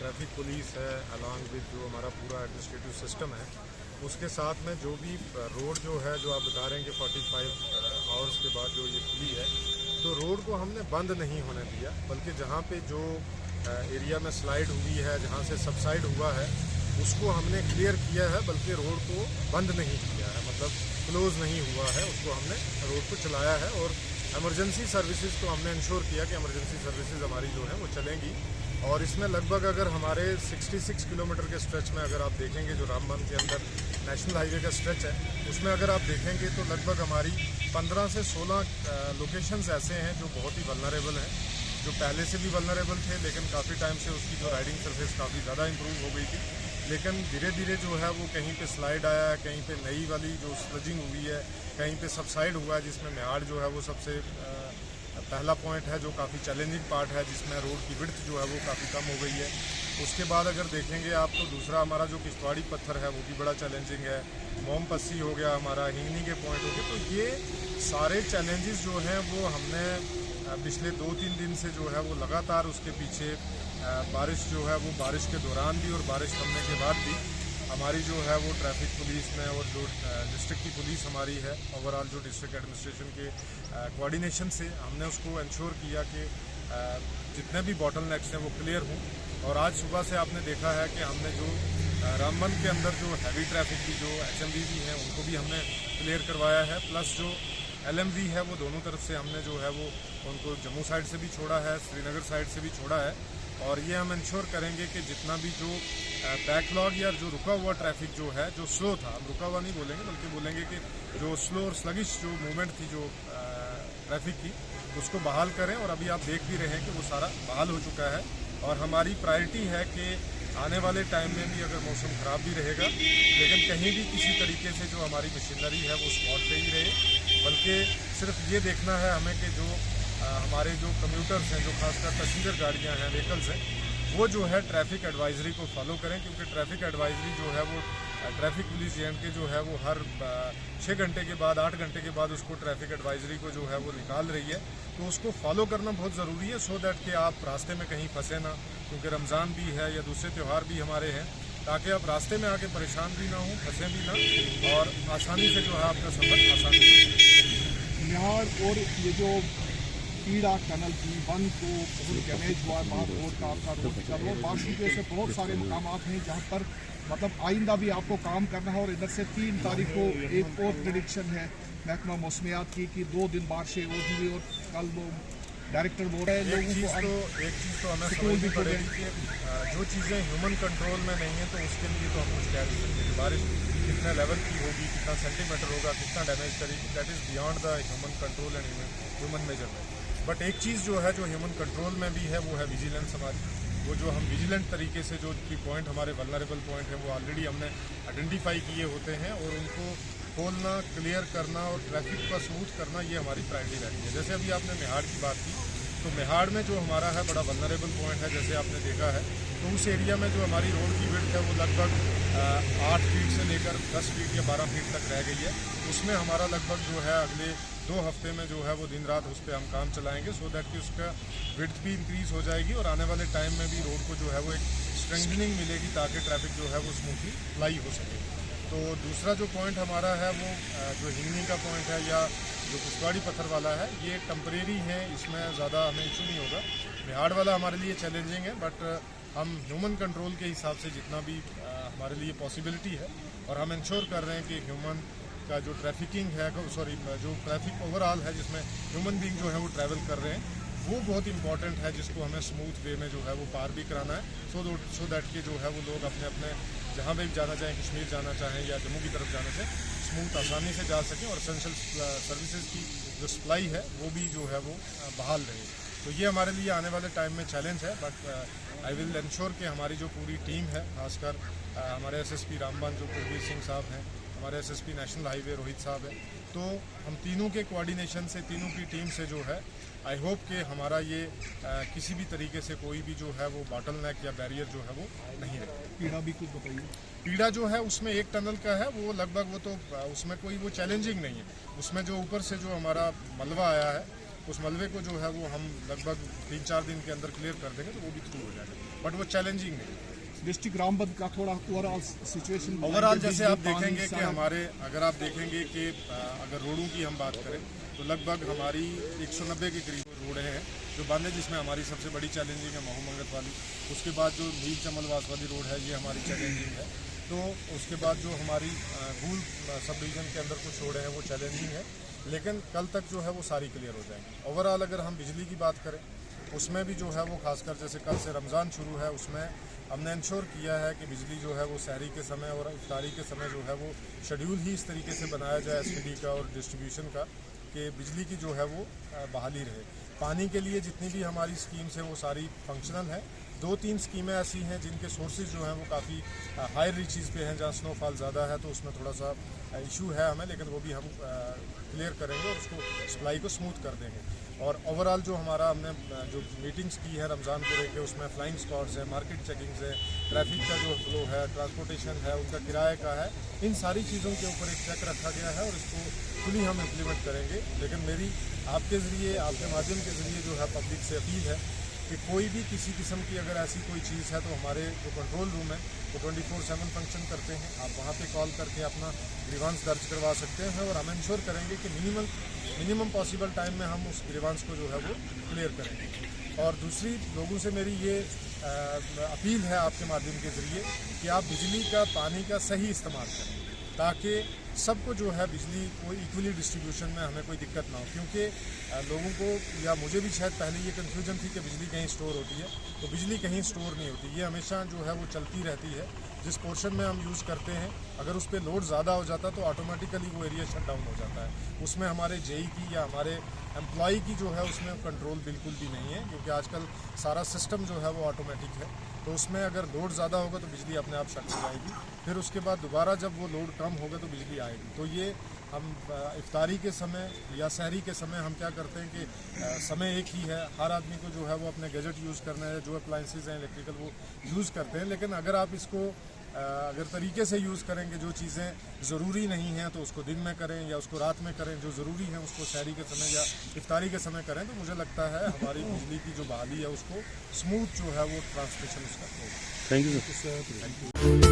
Traffic police है along with जो हमारा पूरा एडमिनिस्ट्रेटिव सिस्टम है, उसके साथ में जो भी रोड जो है जो आप बता रहे हैं कि 45 आवर्स के बाद जो ये खुली है, तो रोड को हमने बंद नहीं होने दिया, बल्कि जहाँ पे जो एरिया में स्लाइड हुई है, जहाँ से सबसाइड हुआ है, उसको हमने क्लियर किया है, बल्कि रोड को बंद नहीं किया है, मतलब क्लोज नहीं हुआ है, उसको हमने रोड को चलाया है। और इमरजेंसी सर्विसेज को हमने इंश्योर किया कि इमरजेंसी सर्विसेज हमारी जो है वो चलेंगी। और इसमें लगभग अगर हमारे 66 किलोमीटर के स्ट्रेच में अगर आप देखेंगे, जो रामबन के अंदर नेशनल हाईवे का स्ट्रेच है, उसमें अगर आप देखेंगे तो लगभग हमारी 15 से 16 लोकेशंस ऐसे हैं जो बहुत ही वल्नरेबल हैं, जो पहले से भी वल्नरेबल थे, लेकिन काफ़ी टाइम से उसकी जो राइडिंग सरफेस काफ़ी ज़्यादा इंप्रूव हो गई थी, लेकिन धीरे धीरे जो है वो कहीं पे स्लाइड आया है, कहीं पे नई वाली जो स्लजिंग हुई है, कहीं पे सबसाइड हुआ है, जिसमें मेहाड़ जो है वो सबसे पहला पॉइंट है, जो काफ़ी चैलेंजिंग पार्ट है, जिसमें रोड की विड्थ जो है वो काफ़ी कम हो गई है। उसके बाद अगर देखेंगे आप तो दूसरा हमारा जो किश्तवाड़ी पत्थर है वो भी बड़ा चैलेंजिंग है, मोम पस्सी हो गया, हमारा हिंगनी के पॉइंट हो गए। तो ये सारे चैलेंजेस जो हैं वो हमने पिछले 2-3 दिन से जो है वो लगातार उसके पीछे बारिश जो है वो बारिश के दौरान भी और बारिश थमने के बाद भी हमारी जो है वो ट्रैफिक पुलिस में और जो डिस्ट्रिक्ट की पुलिस हमारी है, ओवरऑल जो डिस्ट्रिक्ट एडमिनिस्ट्रेशन के कोऑर्डिनेशन से हमने उसको इंश्योर किया कि जितने भी बॉटल नेक्स हैं वो क्लियर हों। और आज सुबह से आपने देखा है कि हमने जो रामबन के अंदर जो हैवी ट्रैफिक की जो HMV भी हैं उनको भी हमने क्लियर करवाया है, प्लस जो LMV है वो दोनों तरफ से हमने जो है वो उनको जम्मू साइड से भी छोड़ा है, श्रीनगर साइड से भी छोड़ा है। और ये हम इंश्योर करेंगे कि जितना भी जो बैकलॉग या जो रुका हुआ ट्रैफिक जो है, जो स्लो था, हम रुका हुआ नहीं बोलेंगे बल्कि बोलेंगे कि जो स्लो और स्लगिश जो मूवमेंट थी जो ट्रैफिक की, उसको बहाल करें। और अभी आप देख भी रहे हैं कि वो सारा बहाल हो चुका है। और हमारी प्रायोरिटी है कि आने वाले टाइम में भी अगर मौसम ख़राब भी रहेगा, लेकिन कहीं भी किसी तरीके से जो हमारी मशीनरी है वो स्पॉट पे ही रहे, बल्कि सिर्फ ये देखना है हमें कि जो हमारे जो कम्यूटर्स हैं, जो खासकर पैसेंजर गाड़ियां हैं, व्हीकल्स हैं, वो जो है ट्रैफिक एडवाइजरी को फॉलो करें, क्योंकि ट्रैफिक एडवाइजरी जो है वो ट्रैफिक पुलिस JNK जो है वो हर 6 घंटे के बाद 8 घंटे के बाद उसको ट्रैफिक एडवाइजरी को जो है वो निकाल रही है। तो उसको फॉलो करना बहुत ज़रूरी है, सो दैट कि आप रास्ते में कहीं फंसे ना, क्योंकि रमज़ान भी है या दूसरे त्यौहार भी हमारे हैं, ताकि आप रास्ते में आके परेशान भी ना हों, फंसे भी ना, और आसानी से जो है आपका सफ़र आसानी से। और ये जो पीड़ा टनल की बंद को बहुत डैमेज हुआ है, बहुत रोड का आपका रोड कर लो, बाकी जो ऐसे बहुत सारे मकाम हैं जहाँ पर मतलब आइंदा भी आपको काम करना है। और इधर से 3 तारीख को एक और प्रेडिक्शन है महकमा मौसमियात की कि 2 दिन बारिशें होगी। और कल वो डायरेक्टर बोल रहे हैं लोगों को एक चीज़ तो हमें समझनी पड़ेगी कि जो चीज़ें ह्यूमन कंट्रोल में नहीं है, तो उसके लिए तो हम कुछ कह नहीं सकते कि बारिश कितने लेवल की होगी, कितना सेंटीमीटर होगा, कितना डैमेज करेगी, that is beyond the human control and human measurement. But एक चीज़ जो है जो ह्यूमन कंट्रोल में भी है वो है विजिलेंस हमारी। वो जो हम विजिलेंट तरीके से जो की पॉइंट हमारे वल्नरेबल पॉइंट हैं वो ऑलरेडी हमने आइडेंटिफाई किए होते हैं, और उनको खोलना, क्लियर करना और ट्रैफिक का स्मूथ करना, ये हमारी प्रायोरिटी रहती है। जैसे अभी आपने मेहाड़ की बात की, तो मेहाड़ में जो हमारा है बड़ा वल्नरेबल पॉइंट है, जैसे आपने देखा है, तो उस एरिया में जो हमारी रोड की विड्थ है वो लगभग 8 फीट से लेकर 10 फीट या 12 फीट तक रह गई है। उसमें हमारा लगभग जो है अगले 2 हफ्ते में जो है वो दिन रात उस पर हम काम चलाएंगे, सो दैट कि उसका विड्थ भी इंक्रीज़ हो जाएगी, और आने वाले टाइम में भी रोड को जो है वो एक स्ट्रेंथनिंग मिलेगी, ताकि ट्रैफिक जो है वो स्मूथली फ्लाई हो सके। तो दूसरा जो पॉइंट हमारा है वो जो हिंगनी का पॉइंट है या जो किश्तवाड़ी पत्थर वाला है, ये टेम्परेरी है, इसमें ज़्यादा हमें इशू नहीं होगा। मेहाड़ वाला हमारे लिए चैलेंजिंग है, बट हम ह्यूमन कंट्रोल के हिसाब से जितना भी हमारे लिए पॉसिबिलिटी है, और हम इंश्योर कर रहे हैं कि ह्यूमन का जो ट्रैफिकिंग है, जो ट्रैफिक ओवरऑल है जिसमें ह्यूमन बीइंग जो है वो ट्रैवल कर रहे हैं, वो बहुत इंपॉर्टेंट है, जिसको हमें स्मूथ वे में जो है वो पार भी कराना है, सो दैट कि जो है वो लोग अपने अपने जहाँ भी जाना चाहें, कश्मीर जाना चाहें या जम्मू की तरफ जाना चाहें, स्मूथ आसानी से जा सकें, और एसेंशियल सर्विसेज की जो सप्लाई है वो भी जो है वो बहाल रहे। तो ये हमारे लिए आने वाले टाइम में चैलेंज है, बट आई विल इंश्योर कि हमारी जो पूरी टीम है, खासकर हमारे SSP रामबन जो कुलबीर सिंह साहब हैं, हमारे SSP नेशनल हाईवे रोहित साहब हैं, तो हम तीनों के कोऑर्डिनेशन से, तीनों की टीम से जो है, आई होप कि हमारा ये किसी भी तरीके से कोई भी जो है वो बॉटलनेक या बैरियर जो है वो नहीं रहे। पीड़ा भी कुछ बताइए। पीड़ा जो है उसमें एक टनल का है, वो लगभग वो तो उसमें कोई वो चैलेंजिंग नहीं है। उसमें जो ऊपर से जो हमारा मलबा आया है, उस मलबे को जो है वो हम लगभग 3-4 दिन के अंदर क्लियर कर देंगे, तो वो भी थ्रू हो जाएगा। बट वो चैलेंजिंग नहीं। डिस्ट्रिक्ट रामबन का थोड़ा ओवरऑल सिचुएशन ओवरऑल जैसे आप देखेंगे कि हमारे, अगर आप देखेंगे कि अगर रोडों की हम बात करें तो लगभग हमारी 190 के करीब रोड हैं जो बंद है, जिसमें हमारी सबसे बड़ी चैलेंजिंग है महू वाली। उसके बाद जो नील चमलवास वाली रोड है ये हमारी चैलेंजिंग है। तो उसके बाद जो हमारी भूल सब डिवीज़न के अंदर कुछ रोड हैं वो चैलेंजिंग है, लेकिन कल तक जो है वो सारी क्लियर हो जाएंगी। ओवरऑल अगर हम बिजली की बात करें उसमें भी जो है वो खासकर जैसे कल से रमज़ान शुरू है, उसमें हमने इंश्योर किया है कि बिजली जो है वो सहरी के समय और इफ्तारी के समय जो है वो शेड्यूल ही इस तरीके से बनाया जाए एसपीडी का और डिस्ट्रीब्यूशन का कि बिजली की जो है वो बहाली रहे। पानी के लिए जितनी भी हमारी स्कीम्स हैं वो सारी फंक्शनल हैं। 2-3 स्कीमें ऐसी हैं जिनके सोर्सेज जो हैं वो काफ़ी हायर रीचेस पे हैं, जहाँ स्नोफॉल ज़्यादा है, तो उसमें थोड़ा सा इशू है हमें, लेकिन वो भी हम क्लियर करेंगे और उसको सप्लाई को स्मूथ कर देंगे। और ओवरऑल जो हमारा हमने जो मीटिंग्स की है रमज़ान को लेकर, उसमें फ्लाइंग स्क्वाड्स है, मार्केट चेकिंग्स है, ट्रैफिक का जो फ्लो है, ट्रांसपोर्टेशन है, उनका किराए का है, इन सारी चीज़ों के ऊपर एक चेक रखा गया है और इसको फुली हम इम्प्लीमेंट करेंगे। लेकिन मेरी आपके ज़रिए, आपके माध्यम के ज़रिए जो है पब्लिक से अपील है कि कोई भी किसी किस्म की अगर ऐसी कोई चीज़ है तो हमारे जो कंट्रोल रूम है वो 24/7 फंक्शन करते हैं। आप वहाँ पे कॉल करके अपना ग्रीवांस दर्ज करवा सकते हैं और हम इंश्योर करेंगे कि मिनिमम पॉसिबल टाइम में हम उस ग्रीवांस को जो है वो क्लियर करेंगे। और दूसरी लोगों से मेरी ये अपील है आपके माध्यम के ज़रिए कि आप बिजली का, पानी का सही इस्तेमाल करें ताकि सबको जो है बिजली को इक्वली डिस्ट्रीब्यूशन में हमें कोई दिक्कत ना हो। क्योंकि लोगों को या मुझे भी शायद पहले ये कन्फ्यूजन थी कि बिजली कहीं स्टोर होती है, तो बिजली कहीं स्टोर नहीं होती, ये हमेशा जो है वो चलती रहती है। जिस पोर्शन में हम यूज़ करते हैं अगर उस पर लोड ज़्यादा हो जाता तो ऑटोमेटिकली वो एरिया शट डाउन हो जाता है। उसमें हमारे जेई की या हमारे एम्प्लॉई की जो है उसमें कंट्रोल बिल्कुल भी नहीं है, क्योंकि आजकल सारा सिस्टम जो है वो ऑटोमेटिक है। तो उसमें अगर लोड ज़्यादा होगा तो बिजली अपने आप शट हो जाएगी, फिर उसके बाद दोबारा जब वो लोड कम होगा तो बिजली आएगी। तो ये हम इफ्तारी के समय या सहरी के समय हम क्या करते हैं कि समय एक ही है, हर आदमी को जो है वो अपने गैजेट यूज़ करना है, जो अप्लाइंसेज हैं इलेक्ट्रिकल वो यूज़ करते हैं। लेकिन अगर आप इसको अगर तरीके से यूज़ करेंगे, जो चीज़ें ज़रूरी नहीं हैं तो उसको दिन में करें या उसको रात में करें, जो ज़रूरी है उसको सहरी के समय या इफ्तारी के समय करें, तो मुझे लगता है हमारी बिजली की जो बहाली है उसको स्मूथ जो है वो ट्रांसमिशन उसका होगा। Thank you sir.